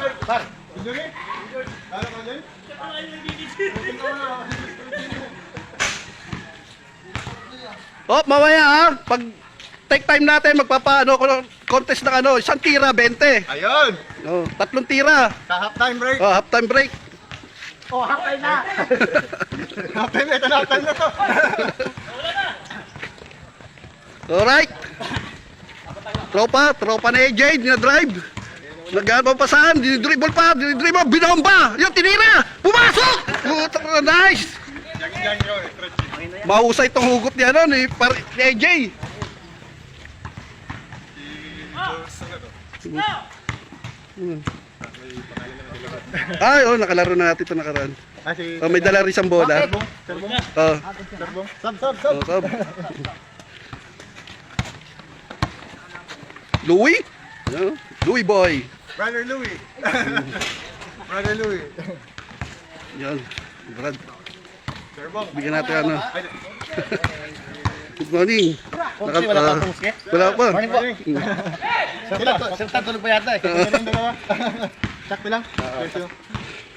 Par. Oh, mamaya ha. Pag take time natin, magpapaano contest ng ano, isang tira, 20. Ayun. Oh, 3 tira. Sa half time break. Oh, half time break. Oh, half time na. Half time, ito na half time na to. Alright. Tropa na AJ, dinadrive. Nagano pa saan, dinidribble pa, binomba. Yung tinira, pumasok. Nice. Mahusay itong hugot niya no, ni AJ. Ay, oh, nakalaro na natin ito nakaraan. Oh, may dala rin isang bola. Oh. Sab. Oh, sab. Louie? No? Louie boy. Brother Louie. Brother Louie. Yan. Brad. Sir Bong. Bigyan natin ano. Good morning. Wala pa. Morning po. Sir, tulog pa yata eh. Yung dalawa. Sakto lang.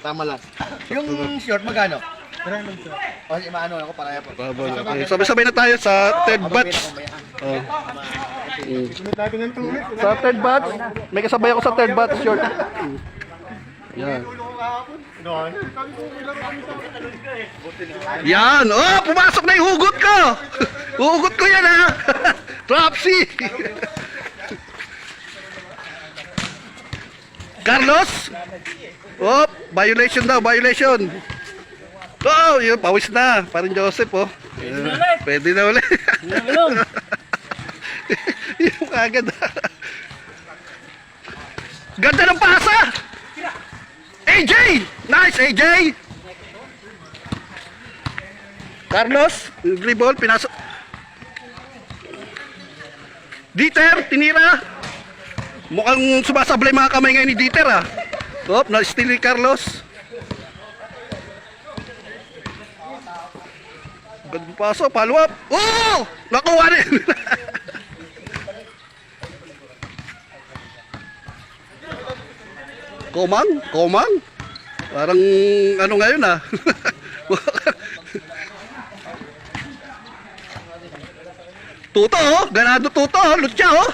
Tama lang. Yung short magkano? O, maano ako para po. Okay. Sabay-sabay na tayo sa third batch. Oh. Sunod natin ng tubig. Sa third batch, may kasabay ako sa third batch short. Yan. Yan. Oh, pumasok na yung hugot ko. Hugot ko yan ha. Tropsy. Carlos. Oh, violation daw, violation. Oh, yun, pawis na. Parang Joseph, oh. Pwede na ulit. Yung agad. Ganda ng pasa! AJ! Nice, AJ! Carlos, dribble, pinasok. Dieter, tinira. Mukhang sumasablay mga kamay ngayon ni Dieter, ah. Oh, na-steal ni Carlos. Ganda ng paso, follow up. Oh! Nakuha rin. Komang? Parang ano ngayon ah. Tuto oh, ganado tuto oh, lutya oh.